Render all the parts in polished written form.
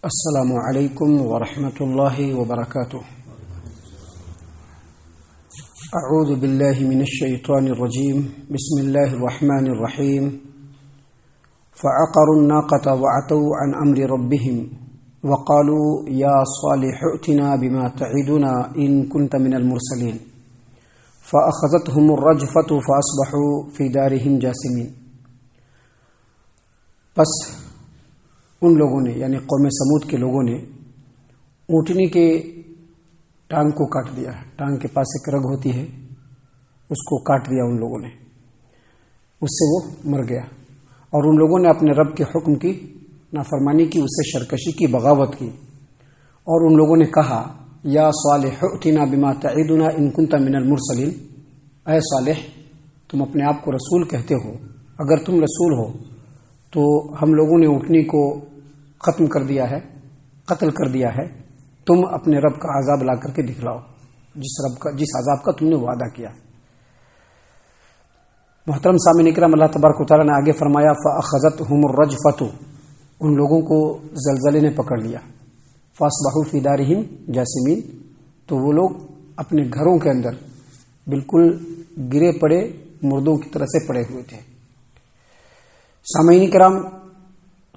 السلام علیکم ورحمۃ اللہ وبرکاتہ۔ اعوذ باللہ من الشیطان الرجیم، بسم اللہ الرحمن الرحیم۔ فعقروا الناقة وعتوا عن امر ربهم وقالوا یا صالح ائتنا بما تعدنا ان كنت من المرسلین فاخذتهم الرجفة فاصبحوا في دارهم جاثمین۔ پس ان لوگوں نے یعنی قوم سمود کے لوگوں نے اونٹنی کے ٹانگ کو کاٹ دیا۔ ٹانگ کے پاس ایک رگ ہوتی ہے، اس کو کاٹ دیا ان لوگوں نے، اس سے وہ مر گیا۔ اور ان لوگوں نے اپنے رب کے حکم کی نافرمانی کی، اس سے سرکشی کی، بغاوت کی، اور ان لوگوں نے کہا یا صالح ائتنا بما تعدنا ان كنت من المرسلین، اے صالح تم اپنے آپ کو رسول کہتے ہو، اگر تم رسول ہو تو ہم لوگوں نے اونٹنی کو ختم کر دیا ہے، قتل کر دیا ہے، تم اپنے رب کا عذاب لا کر کے دکھلاؤ، جس عذاب کا تم نے وعدہ کیا۔ محترم سامعین اکرام، اللہ تبارک و تعالیٰ نے آگے فرمایا فَأَخَذَتْهُمُ الرَّجْفَةُ، ان لوگوں کو زلزلے نے پکڑ لیا، فَأَصْبَحُوا فِي دَارِهِمْ جَاثِمِينَ، تو وہ لوگ اپنے گھروں کے اندر بالکل گرے پڑے مردوں کی طرح سے پڑے ہوئے تھے۔ سامعین کرام،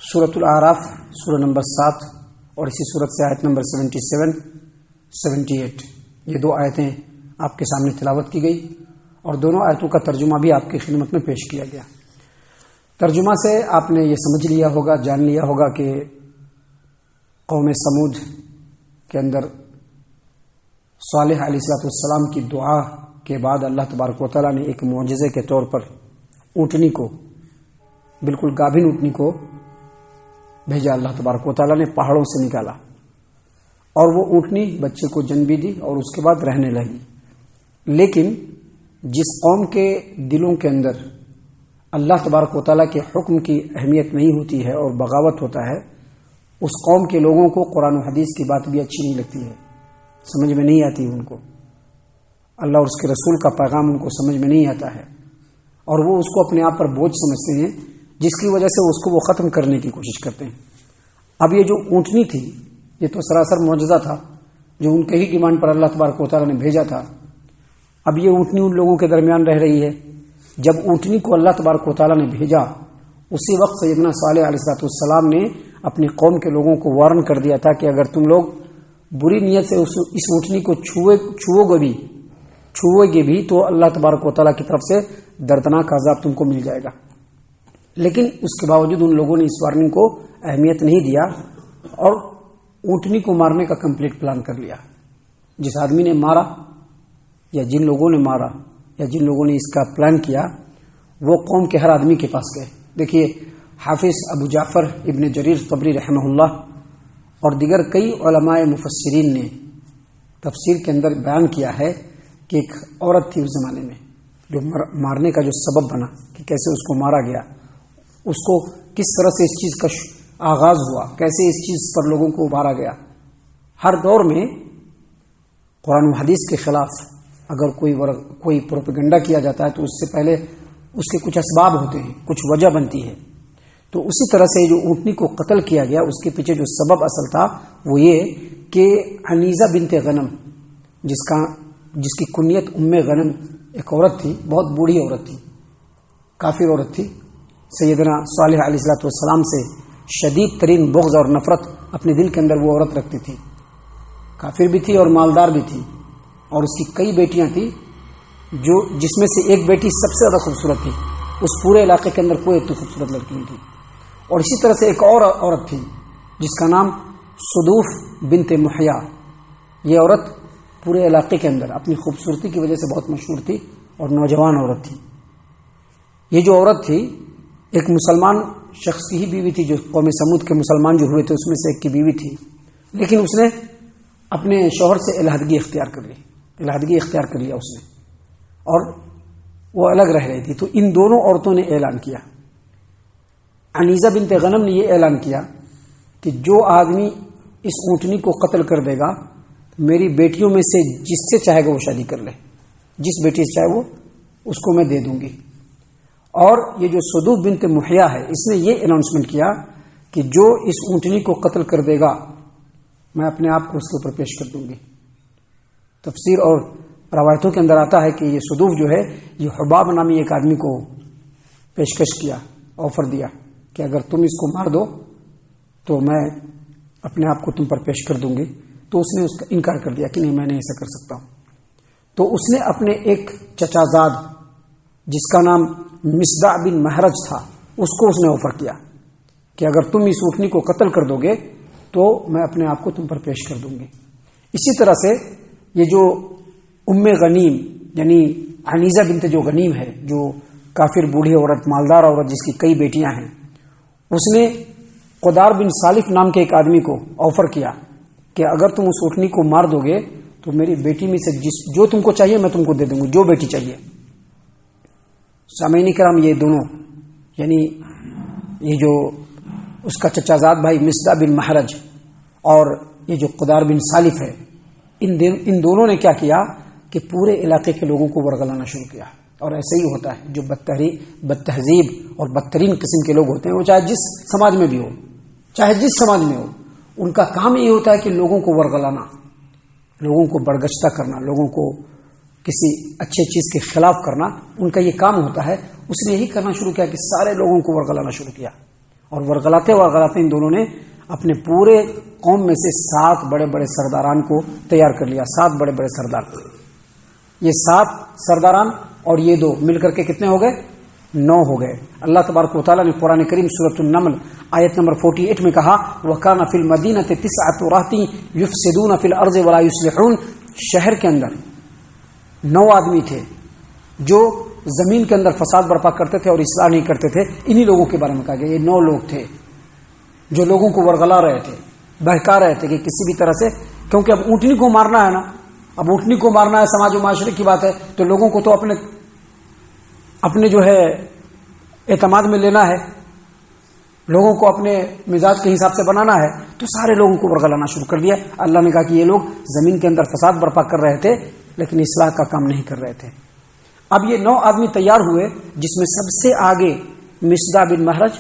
سورۃ الاعراف سورہ نمبر 7 اور اسی سورت سے آیت نمبر 77 78، یہ دو آیتیں آپ کے سامنے تلاوت کی گئی، اور دونوں آیتوں کا ترجمہ بھی آپ کی خدمت میں پیش کیا گیا۔ ترجمہ سے آپ نے یہ سمجھ لیا ہوگا، جان لیا ہوگا کہ قوم سمود کے اندر صالح علیہ السلام کی دعا کے بعد اللہ تبارک و تعالیٰ نے ایک معجزے کے طور پر اونٹنی کو، بالکل گابھن اونٹنی کو بھیجا۔ اللہ تبارک و تعالیٰ نے پہاڑوں سے نکالا، اور وہ اونٹنی بچے کو جنم بھی دی اور اس کے بعد رہنے لگی۔ لیکن جس قوم کے دلوں کے اندر اللہ تبارک و تعالیٰ کے حکم کی اہمیت نہیں ہوتی ہے اور بغاوت ہوتا ہے، اس قوم کے لوگوں کو قرآن و حدیث کی بات بھی اچھی نہیں لگتی ہے، سمجھ میں نہیں آتی ان کو، اللہ اور اس کے رسول کا پیغام ان کو سمجھ میں نہیں آتا ہے، اور وہ اس کو اپنے آپ پر بوجھ سمجھتے ہیں، جس کی وجہ سے اس کو وہ ختم کرنے کی کوشش کرتے ہیں۔ اب یہ جو اونٹنی تھی، یہ تو سراسر معجزہ تھا جو ان کے ہی ڈیمانڈ پر اللہ تبارک و تعالیٰ نے بھیجا تھا۔ اب یہ اونٹنی ان لوگوں کے درمیان رہ رہی ہے۔ جب اونٹنی کو اللہ تبارک و تعالیٰ نے بھیجا، اسی وقت سیدنا صالح علیہ السلام نے اپنی قوم کے لوگوں کو وارن کر دیا تھا کہ اگر تم لوگ بری نیت سے اس اونٹنی کو چھوؤ گے بھی تو اللہ تبارک و تعالیٰ کی طرف سے دردناک عذاب تم کو مل جائے گا۔ لیکن اس کے باوجود ان لوگوں نے اس وارننگ کو اہمیت نہیں دیا اور اونٹنی کو مارنے کا کمپلیٹ پلان کر لیا۔ جس آدمی نے مارا یا جن لوگوں نے مارا یا جن لوگوں نے اس کا پلان کیا، وہ قوم کے ہر آدمی کے پاس گئے۔ دیکھیے، حافظ ابو جعفر ابن جریر طبری رحمہ اللہ اور دیگر کئی علماء مفسرین نے تفسیر کے اندر بیان کیا ہے کہ ایک عورت تھی اس زمانے میں جو مارنے کا جو سبب بنا، کہ کیسے اس کو مارا گیا، اس کو کس طرح سے اس چیز کا آغاز ہوا، کیسے اس چیز پر لوگوں کو ابھارا گیا۔ ہر دور میں قرآن و حدیث کے خلاف اگر کوئی پروپیگنڈا کیا جاتا ہے تو اس سے پہلے اس کے کچھ اسباب ہوتے ہیں، کچھ وجہ بنتی ہے۔ تو اسی طرح سے جو اونٹنی کو قتل کیا گیا، اس کے پیچھے جو سبب اصل تھا وہ یہ کہ عنیزہ بنت غنم، جس کی کنیت ام غنم، ایک عورت تھی، بہت بوڑھی عورت تھی، کافر عورت تھی، سیدنا صالح علیہ السلام سے شدید ترین بغض اور نفرت اپنے دل کے اندر وہ عورت رکھتی تھی۔ کافر بھی تھی اور مالدار بھی تھی، اور اس کی کئی بیٹیاں تھیں، جس میں سے ایک بیٹی سب سے زیادہ خوبصورت تھی۔ اس پورے علاقے کے اندر کوئی اتنی خوبصورت لڑکی نہیں تھی۔ اور اسی طرح سے ایک اور عورت تھی جس کا نام صدوف بنت محیا۔ یہ عورت پورے علاقے کے اندر اپنی خوبصورتی کی وجہ سے بہت مشہور تھی اور نوجوان عورت تھی۔ یہ جو عورت تھی ایک مسلمان شخص کی ہی بیوی تھی، جو قوم سمود کے مسلمان جو ہوئے تھے اس میں سے ایک کی بیوی تھی، لیکن اس نے اپنے شوہر سے علیحدگی اختیار کر لیا اس نے، اور وہ الگ رہ رہی تھی۔ تو ان دونوں عورتوں نے اعلان کیا، عنیزہ بنت غنم نے یہ اعلان کیا کہ جو آدمی اس اونٹنی کو قتل کر دے گا، میری بیٹیوں میں سے جس سے چاہے گا وہ شادی کر لے، جس بیٹی سے چاہے وہ اس کو میں دے دوں گی۔ اور یہ جو صدوف بنت محیا ہے، اس نے یہ اناؤنسمنٹ کیا کہ جو اس اونٹنی کو قتل کر دے گا میں اپنے آپ کو اس کے اوپر پیش کر دوں گی۔ تفسیر اور روایتوں کے اندر آتا ہے کہ یہ صدوف جو ہے یہ حباب نامی ایک آدمی کو پیشکش کیا، آفر دیا کہ اگر تم اس کو مار دو تو میں اپنے آپ کو تم پر پیش کر دوں گی، تو اس نے اس کا انکار کر دیا کہ نہیں میں نہیں ایسا کر سکتا ہوں۔ تو اس نے اپنے ایک چچا زاد جس کا نام مصدع بن محرج تھا اس کو اس نے آفر کیا کہ اگر تم اس اونٹنی کو قتل کر دو گے تو میں اپنے آپ کو تم پر پیش کر دوں گی۔ اسی طرح سے یہ جو ام غنیم یعنی عنیزہ بنت جو غنیم ہے، جو کافر بوڑھی عورت، مالدار عورت جس کی کئی بیٹیاں ہیں، اس نے قدار بن سالف نام کے ایک آدمی کو آفر کیا کہ اگر تم اس اونٹنی کو مار دو گے تو میری بیٹی میں سے جو تم کو چاہیے میں تم کو دے دوں گی، جو بیٹی چاہیے۔ سامعین کرام، یہ دونوں یعنی یہ جو اس کا چچا زاد بھائی مصدع بن محرج اور یہ جو قدار بن سالف ہے، ان دونوں نے کیا کیا کہ پورے علاقے کے لوگوں کو ورغلانا شروع کیا۔ اور ایسے ہی ہوتا ہے، جو بدتہذیب اور بدترین قسم کے لوگ ہوتے ہیں، وہ چاہے جس سماج میں بھی ہو، چاہے جس سماج میں ہو، ان کا کام یہ ہوتا ہے کہ لوگوں کو ورغلانا، لوگوں کو برگشتہ کرنا، لوگوں کو کسی اچھے چیز کے خلاف کرنا، ان کا یہ کام ہوتا ہے۔ اس نے یہی کرنا شروع کیا کہ سارے لوگوں کو ورغلانا شروع کیا، اور ورغلاتے ان دونوں نے اپنے پورے قوم میں سے 7 بڑے بڑے سرداران کو تیار کر لیا۔ 7 بڑے بڑے سردار، یہ 7 سرداران اور یہ 2 مل کر کے کتنے ہو گئے؟ 9 ہو گئے۔ اللہ تبارک و تعالیٰ نے قرآن کریم سورۃ النمل آیت نمبر 48 میں کہا وَكَانَ فِي الْمَدِينَةِ 9 رَهْطٍ يُفْسِدُونَ فِي الْأَرْضِ وَلَا يُصْلِحُونَ۔ شہر کے اندر 9 آدمی تھے جو زمین کے اندر فساد برپا کرتے تھے اور اصلاح نہیں کرتے تھے۔ انہی لوگوں کے بارے میں کہا گیا، یہ 9 لوگ تھے جو لوگوں کو ورغلا رہے تھے، بہکا رہے تھے کہ کسی بھی طرح سے، کیونکہ اب اونٹنی کو مارنا ہے نا، اب اونٹنی کو مارنا ہے، سماج و معاشرے کی بات ہے، تو لوگوں کو تو اپنے جو ہے اعتماد میں لینا ہے، لوگوں کو اپنے مزاج کے حساب سے بنانا ہے، تو سارے لوگوں کو ورغلانا شروع کر دیا۔ اللہ نے کہا کہ یہ لوگ زمین کے اندر فساد برپا کر رہے تھے لیکن اصلاح کا کام نہیں کر رہے تھے۔ اب یہ 9 آدمی تیار ہوئے، جس میں سب سے آگے مصدع بن محرج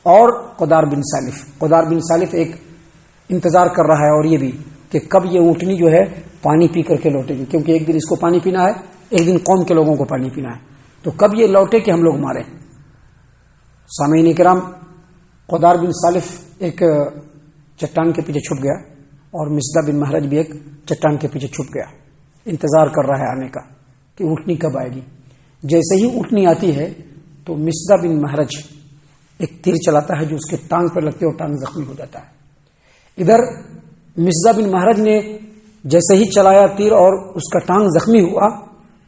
اور قدار بن سالف۔ قدار بن سالف ایک انتظار کر رہا ہے، اور یہ بھی کہ کب یہ اونٹنی جو ہے پانی پی کر کے لوٹے گی، کیونکہ ایک دن اس کو پانی پینا ہے، ایک دن قوم کے لوگوں کو پانی پینا ہے، تو کب یہ لوٹے کہ ہم لوگ ماریں۔ سامعین کرام، قدار بن سالف ایک چٹان کے پیچھے چھپ گیا اور مصدع بن محرج بھی ایک چٹان کے پیچھے چھپ گیا، انتظار کر رہا ہے آنے کا کہ اونٹنی کب آئے گی۔ جیسے ہی اونٹنی آتی ہے تو مصدع بن محرج ایک تیر چلاتا ہے جو اس کے ٹانگ پر لگتے اور ٹانگ زخمی ہو جاتا ہے۔ ادھر مصدع بن محرج نے جیسے ہی چلایا تیر اور اس کا ٹانگ زخمی ہوا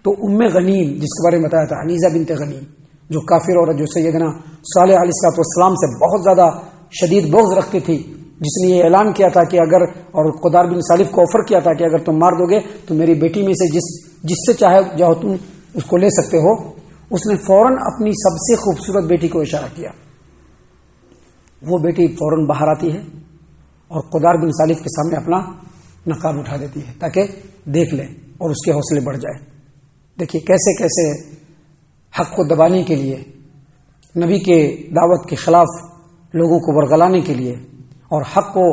تو ام غنیم، جس کے بارے میں بتایا تھا عنیزہ بنت غنیم، جو کافر عورت جو سیدنا صالح علیہ السلام سے بہت زیادہ شدید بغض رکھتی تھی، جس نے یہ اعلان کیا تھا کہ اگر، اور قدار بن سالف کو آفر کیا تھا کہ اگر تم مار دو گے تو میری بیٹی میں سے جس سے چاہے جاؤ تم اس کو لے سکتے ہو، اس نے فوراً اپنی سب سے خوبصورت بیٹی کو اشارہ کیا۔ وہ بیٹی فوراً باہر آتی ہے اور قدار بن سالف کے سامنے اپنا نقاب اٹھا دیتی ہے تاکہ دیکھ لے اور اس کے حوصلے بڑھ جائے۔ دیکھیے کیسے کیسے حق کو دبانے کے لیے، نبی کے دعوت کے خلاف لوگوں کو ورغلانے کے لیے اور حق کو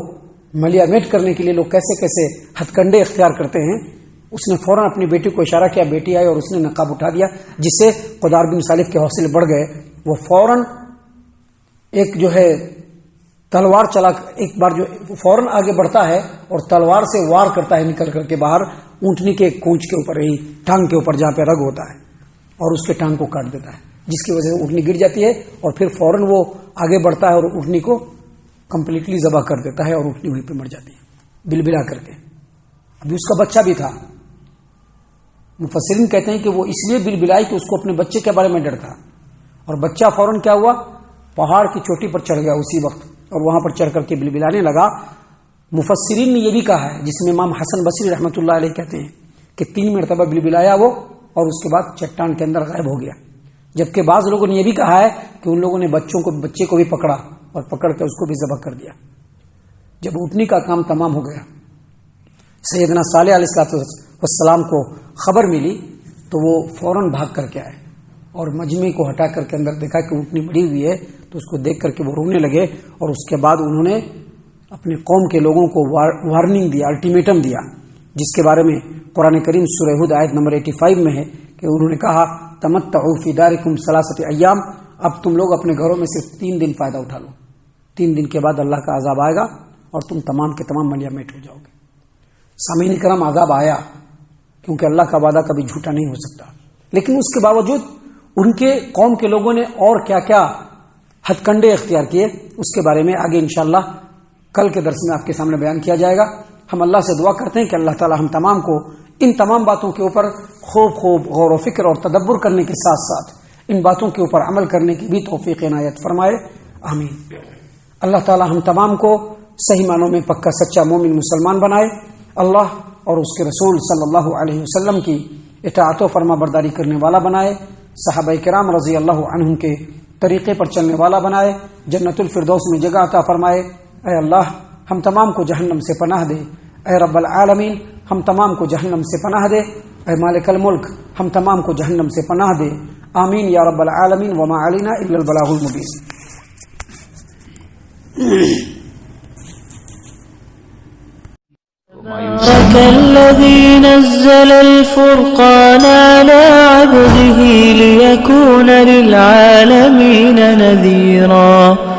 ملیا میٹ کرنے کے لیے لوگ کیسے کیسے ہتھ کنڈے اختیار کرتے ہیں۔ اس نے فوراً اپنی بیٹی کو اشارہ کیا، بیٹی آئی اور اس نے نقاب اٹھا دیا، جس سے قدار بن سالف کے حوصلے بڑھ گئے۔ وہ فوراً ایک جو ہے تلوار چلا، ایک بار جو فوراً آگے بڑھتا ہے اور تلوار سے وار کرتا ہے نکل کر کے باہر اونٹنی کے کونچ کے اوپر، ہی ٹانگ کے اوپر جہاں پہ رگ ہوتا ہے، اور اس کے ٹانگ کو کاٹ دیتا ہے، جس کی وجہ سے اونٹنی گر جاتی ہے، اور پھر فوراً وہ آگے بڑھتا ہے اور اونٹنی کو کمپلیٹلی ذبح کر دیتا ہے اور اونٹنی وہیں پہ مر جاتی ہے بلبلا کر کے۔ ابھی اس کا بچہ بھی تھا۔ مفسرین کہتے ہیں کہ وہ اس لیے بلبلائی کہ اس کو اپنے بچے کے بارے میں ڈر تھا، اور بچہ فوراً کیا ہوا، پہاڑ کی چوٹی پر چڑھ گیا اسی وقت، اور وہاں پر چڑھ کر کے بلبلانے لگا۔ مفسرین نے یہ بھی کہا ہے، جس میں امام حسن بصری رحمۃ اللہ علیہ کہتے ہیں کہ 3 مرتبہ بلبلایا وہ، اور اس کے بعد چٹان کے اندر غائب ہو گیا۔ جبکہ بعض لوگوں نے یہ بھی کہا ہے کہ ان لوگوں نے بچے کو بھی پکڑا اور پکڑ کے اس کو بھی ذبح کر دیا۔ جب اونٹنی کا کام تمام ہو گیا، سیدنا صالح علیہ السلام کو خبر ملی تو وہ فوراً بھاگ کر کے آئے اور مجمع کو ہٹا کر کے اندر دیکھا کہ اونٹنی مری ہوئی ہے، تو اس کو دیکھ کر کے وہ رونے لگے، اور اس کے بعد انہوں نے اپنے قوم کے لوگوں کو وارننگ دیا، الٹیمیٹم دیا، جس کے بارے میں قرآن کریم سورہ ہود آیت نمبر 85 میں ہے کہ انہوں نے کہا تمتعوا فی دارکم ثلاثۃ ایام، اب تم لوگ اپنے گھروں میں صرف 3 دن فائدہ اٹھا لو، 3 دن کے بعد اللہ کا عذاب آئے گا اور تم تمام کے تمام ملیا میٹ ہو جاؤ گے۔ سامعین کرام، عذاب آیا، کیونکہ اللہ کا وعدہ کبھی جھوٹا نہیں ہو سکتا، لیکن اس کے باوجود ان کے قوم کے لوگوں نے اور کیا کیا ہتھ کنڈے اختیار کیے، اس کے بارے میں آگے انشاءاللہ کل کے درس میں آپ کے سامنے بیان کیا جائے گا۔ ہم اللہ سے دعا کرتے ہیں کہ اللہ تعالی ہم تمام کو ان تمام باتوں کے اوپر خوب غور و فکر اور تدبر کرنے کے ساتھ ساتھ ان باتوں کے اوپر عمل کرنے کی بھی توفیق عنایت فرمائے، آمین۔ اللہ تعالی ہم تمام کو صحیح معنوں میں پکا سچا مومن مسلمان بنائے، اللہ اور اس کے رسول صلی اللہ علیہ وسلم کی اطاعت و فرما برداری کرنے والا بنائے، صحابہ کرام رضی اللہ عنہم کے طریقے پر چلنے والا بنائے، جنت الفردوس میں جگہ عطا فرمائے۔ اے اللہ ہم تمام کو جہنم سے پناہ دے، اے رب العالمین ہم تمام کو جہنم سے پناہ دے، اے مالک الملک ہم تمام کو جہنم سے پناہ دے، آمین یا رب العالمین، وما علینا الا البلاغ المبین۔ تبارك الذي نزل الفرقان على عبده ليكون للعالمين نذيرا